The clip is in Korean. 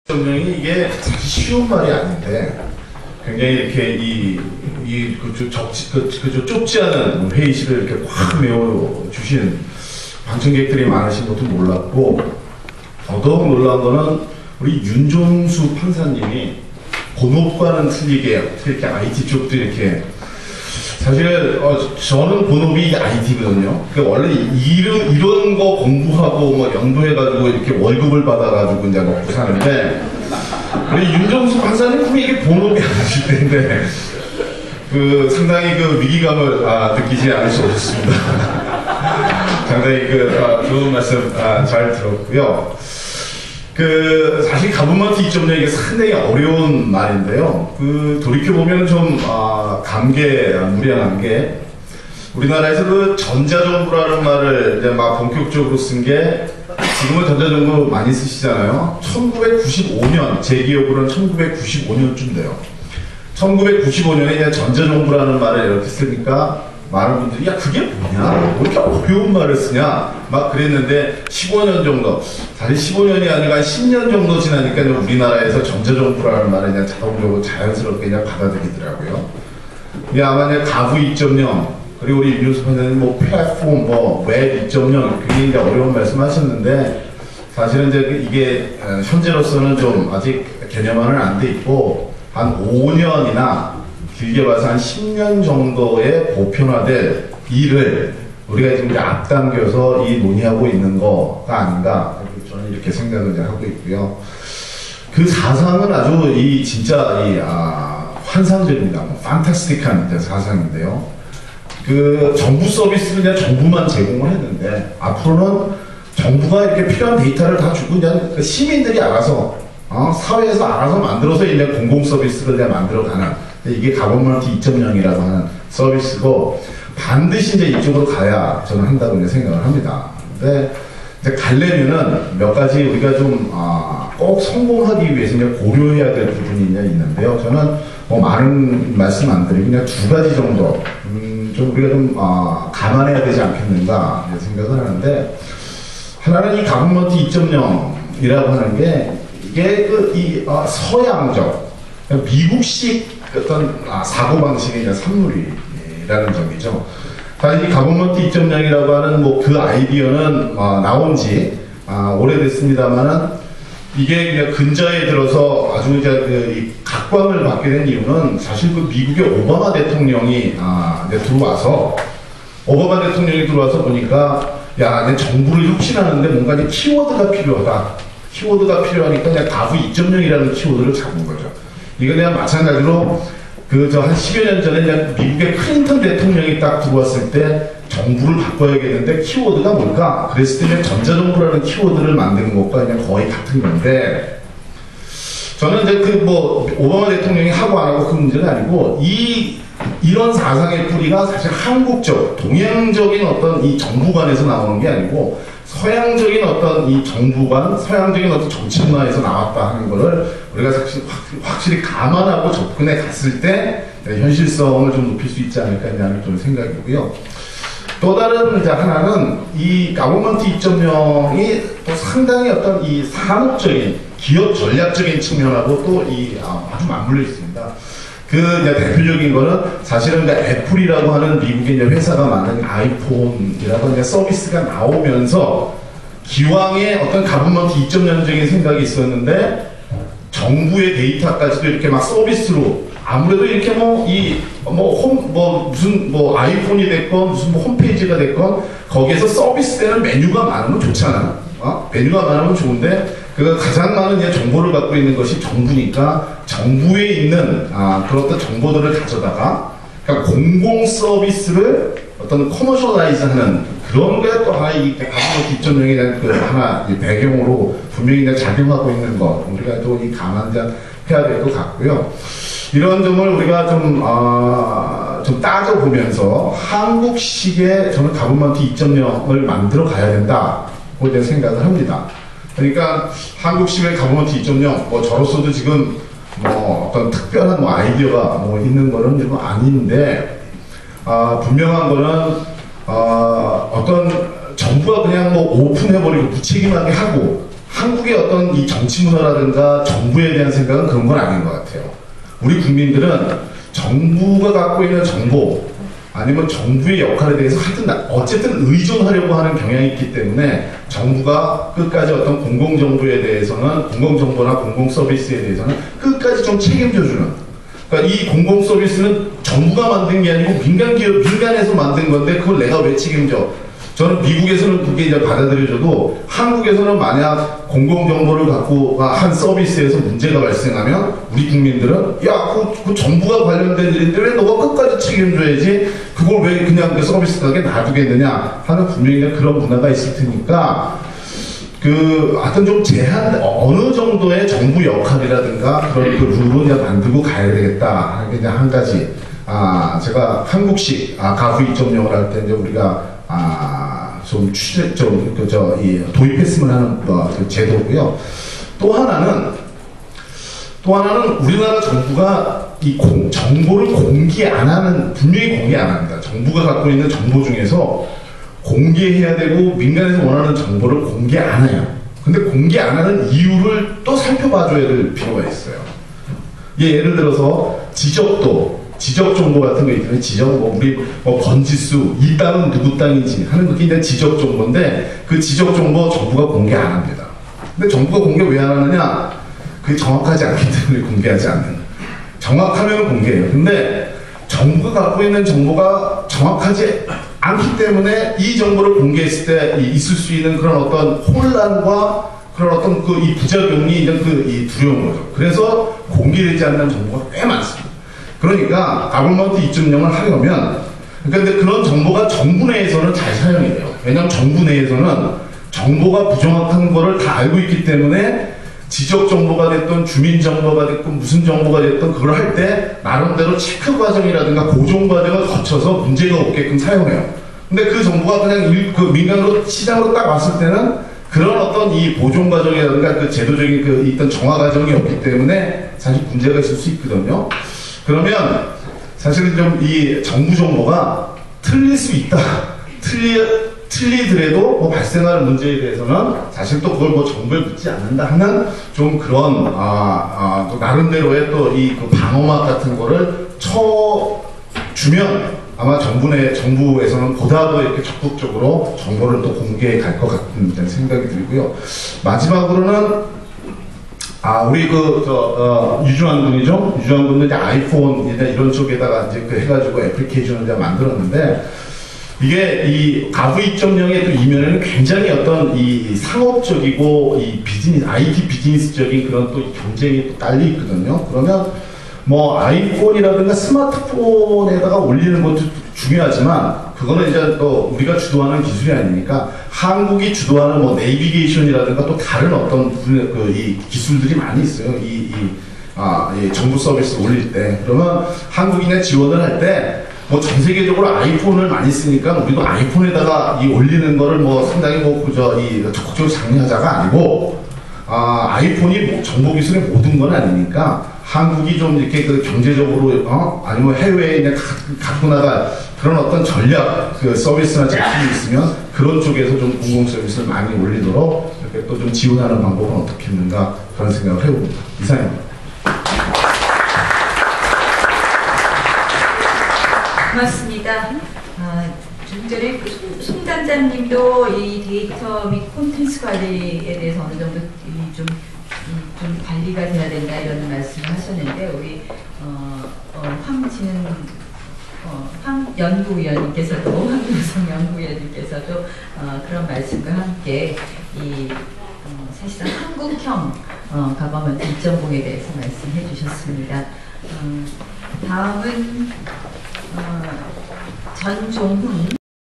점령이 이게 쉬운 말이 아닌데 굉장히 이렇게 좁지 않은 회의실을 이렇게 확 메워 주신 방청객들이 많으신 것도 몰랐고, 더더욱 놀라운 거는 우리 윤종수 판사님이 본업과는 틀리게 이렇게 IT 쪽도 이렇게, 사실 저는 본업이 IT거든요. 그러니까 원래 이런 거 공부하고 뭐 연구해가지고 이렇게 월급을 받아가지고 이제 먹고 사는데, 우리 윤종수 판사님 분이 이게 본업이 아니실 텐데 상당히 위기감을 느끼지 않을 수 없었습니다. 상당히 좋은 말씀 잘 들었고요. 사실 가브먼트 2.0 이게 상당히 어려운 말인데요. 돌이켜보면 좀, 무리한 게, 우리나라에서 전자정부라는 말을 이제 막 본격적으로 쓴 게, 지금은 전자정부 많이 쓰시잖아요. 1995년, 제 기억으로는 1995년쯤 돼요. 1995년에 이제 전자정부라는 말을 이렇게 쓰니까, 많은 분들이 야 그게 뭐냐, 왜 이렇게 어려운 말을 쓰냐 막 그랬는데, 15년 정도, 사실 15년이 아니라 한 10년 정도 지나니까 우리나라에서 전자정부라는 말을 그냥 자연스럽게 그냥 받아들이더라고요. 이게 아마 이제 가부 2.0, 그리고 우리 윤종수 판사님 플랫폼, 웹 2.0, 그게 이제 어려운 말씀 하셨는데, 사실은 이제 이게 현재로서는 좀 아직 개념화는 안 돼 있고, 한 5년이나 길게 봐서 한 10년 정도의 보편화될 일을 우리가 지금 이제 앞당겨서 논의하고 있는 거가 아닌가, 저는 이렇게 생각을 이제 하고 있고요. 그 사상은 아주 진짜 환상적입니다. 판타스틱한 사상인데요. 정부 서비스를 그냥 정부만 제공을 했는데, 앞으로는 정부가 이렇게 필요한 데이터를 다 주고 그냥 시민들이 알아서 사회에서 알아서 만들어서 이제 공공 서비스를 그냥 만들어가는, 이게 가버먼트 2.0이라고 하는 서비스고, 반드시 이제 이쪽으로 가야 저는 한다고 이제 생각을 합니다. 근데 이제 가려면은 몇 가지 우리가 좀 꼭 성공하기 위해서 이제 고려해야 될 부분이 이제 있는데요. 저는 많은 말씀 안 드리고 그냥 두 가지 정도 좀 우리가 좀 감안해야 되지 않겠는가 생각을 하는데, 하나는 이 가버먼트 2.0이라고 하는 게 이게 서양적 미국식 어떤 사고방식의 이제 산물이라는 점이죠. 사실 이 가버먼트 2.0이라고 하는 그 아이디어는 나온 지 오래됐습니다만은, 이게 그냥 근저에 들어서 아주 이제 각광을 받게 된 이유는, 사실 미국의 오바마 대통령이 이제 들어와서, 보니까 야, 이제 정부를 혁신하는데 뭔가 이제 키워드가 필요하다. 키워드가 필요하니까 그냥 가부 2.0이라는 키워드를 잡은 거죠. 이거 그냥 마찬가지로 한 10여 년 전에 그냥 미국의 클린턴 대통령이 딱 들어왔을 때 정부를 바꿔야겠는데 키워드가 뭘까? 그랬을 때 전자정부라는 키워드를 만드는 것과 그냥 거의 같은 건데, 저는 이제 오바마 대통령이 하고 안 하고 그 문제는 아니고, 이런 사상의 뿌리가 사실 한국적, 동양적인 어떤 이 정부관에서 나오는 게 아니고, 서양적인 어떤 이 정부관, 서양적인 어떤 정치문화에서 나왔다 하는 거를 우리가 확실히 감안하고 접근해 갔을 때 현실성을 좀 높일 수 있지 않을까라는 좀 생각이고요. 또 다른 이제 하나는 이 가버먼트 2.0이 또 상당히 어떤 이 산업적인, 기업 전략적인 측면하고 또 아주 맞물려 있습니다. 이제 대표적인 거는 사실은 애플이라고 하는 미국의 이제 회사가 만든 아이폰이라고 이제 서비스가 나오면서, 기왕에 어떤 가버먼트 2.0적인 생각이 있었는데, 정부의 데이터까지도 이렇게 막 서비스로, 아무래도 이렇게 무슨 아이폰이 됐건 무슨 홈페이지가 됐건 거기에서 서비스되는 메뉴가 많으면 좋잖아. 메뉴가 많으면 좋은데, 가장 많은 정보를 갖고 있는 것이 정부니까, 정부에 있는 그런 어떤 정보들을 가져다가, 그러니까 공공 서비스를 어떤 커머셜라이즈 하는 그런 게 또 하나 이 가버먼트 2.0에 대한 하나 배경으로 분명히 작용하고 있는 것, 우리가 또 감안해야 될 것 같고요. 이런 점을 우리가 좀 따져보면서 한국식의 저는 가버먼트 2.0을 만들어 가야 된다고 이제 생각을 합니다. 그러니까 한국식의 가버먼트 2.0, 저로서도 지금 어떤 특별한 아이디어가 있는 거는 좀 아닌데, 분명한 거는 어떤 정부가 그냥 오픈해버리고 무책임하게 한국의 어떤 이 정치 문화라든가 정부에 대한 생각은 그런 건 아닌 것 같아요. 우리 국민들은 정부가 갖고 있는 정보 아니면 정부의 역할에 대해서 하여튼 어쨌든 의존하려고 하는 경향이 있기 때문에 정부가 끝까지 어떤 공공정보에 대해서는 공공정보나 공공서비스에 대해서는 끝까지 좀 책임져주는, 그러니까 이 공공서비스는 정부가 만든 게 아니고 민간에서 만든 건데 그걸 내가 왜 책임져? 저는 미국에서는 그게 이제 받아들여져도 한국에서는 만약 공공정보를 갖고 한 서비스에서 문제가 발생하면 우리 국민들은 야, 그 정부가 관련된 일인데 왜 너가 끝까지 책임져야지 그걸 왜 그냥 그 서비스 가게 놔두겠느냐 하는 분명히 그런 문화가 있을 테니까 하여튼 좀 어느 정도의 정부 역할이라든가 그런 그 룰을 이제 만들고 가야 되겠다 하는 게 이제 한 가지. 제가 한국식 가구 2.0을 할 때 이제 우리가 도입했으면 하는 그 제도고요. 또 하나는 우리나라 정부가 이 정보를 공개 안 하는, 분명히 공개 안 합니다. 정부가 갖고 있는 정보 중에서 공개해야 되고 민간에서 원하는 정보를 공개 안 해요. 근데 공개 안 하는 이유를 또 살펴봐줘야 될 필요가 있어요. 예를 들어서 지적 정보 같은 거 있잖아요. 우리 번지수, 이 땅은 누구 땅인지 하는 게 그냥 지적 정보인데 그 지적 정보 정부가 공개 안 합니다. 근데 정부가 공개 왜 안 하느냐? 그게 정확하지 않기 때문에 공개하지 않는. 정확하면 공개해요. 근데 정부가 갖고 있는 정보가 정확하지 않기 때문에 이 정보를 공개했을 때 있을 수 있는 그런 어떤 혼란과 그런 어떤 이 부작용이 이 두려운 거죠. 그래서 공개되지 않는 정보가 꽤 많습니다. 그러니까 가버먼트 2.0을 하려면, 근데 그런 정보가 정부 내에서는 잘 사용이 돼요. 왜냐하면 정부 내에서는 정보가 부정확한 거를 다 알고 있기 때문에 지적 정보가 됐든 주민 정보가 됐든 무슨 정보가 됐든 그걸 할 때 나름대로 체크 과정이라든가 고정 과정을 거쳐서 문제가 없게끔 사용해요. 근데 그 정보가 그냥 민간으로 시장으로 딱 왔을 때는 그런 어떤 이 보존 과정이라든가 그 제도적인 있던 정화 과정이 없기 때문에 사실 문제가 있을 수 있거든요. 그러면 사실은 좀 이 정부 정보가 틀릴 수 있다. 틀리더라도 발생하는 문제에 대해서는 사실 또 그걸 정부에 묻지 않는다 하는 좀 그런 또 나름대로의 또 그 방어막 같은 거를 쳐주면 아마 정부에서는 보다 더 이렇게 적극적으로 정보를 또 공개해 갈 것 같은 생각이 들고요. 마지막으로는 우리 유주환 군이죠? 유주환 군은 이제 아이폰이나 이런 쪽에다가 이제 해가지고 애플리케이션을 이제 만들었는데, 이게 이 가부 2.0의 또 이면에는 굉장히 어떤 이 상업적이고 이 IT 비즈니스적인 그런 또 경쟁이 또 딸려 있거든요. 그러면 아이폰이라든가 스마트폰에다가 올리는 것도 중요하지만 그거는 이제 또 우리가 주도하는 기술이 아니니까 한국이 주도하는 내비게이션이라든가 또 다른 어떤 이 기술들이 많이 있어요. 이 정부 서비스 올릴 때. 그러면 한국인의 지원을 할 때 전 세계적으로 아이폰을 많이 쓰니까 우리도 아이폰에다가 올리는 거를 상당히 적극적으로 장려하자가 아니고, 아이폰이 정보 기술의 모든 건 아니니까 한국이 좀 이렇게 경제적으로 아니면 해외에 갖고 나갈 그런 어떤 전략 서비스나 제품이 있으면 그런 쪽에서 좀 공공 서비스를 많이 올리도록 이렇게 또 좀 지원하는 방법은 어떻겠는가 그런 생각을 해봅니다. 이상입니다. 고맙습니다. 좀 전에 송 단장님도 이 데이터 및 콘텐츠 관리에 대해서 어느 정도 좀 관리가 돼야 된다 이런 말씀을 하셨는데, 우리 황진은 황 연구위원님께서도 황교성 연구위원님께서도 그런 말씀과 함께 사실상 한국형 가버먼트 2.0에 대해서 말씀해 주셨습니다. 다음은 전종훈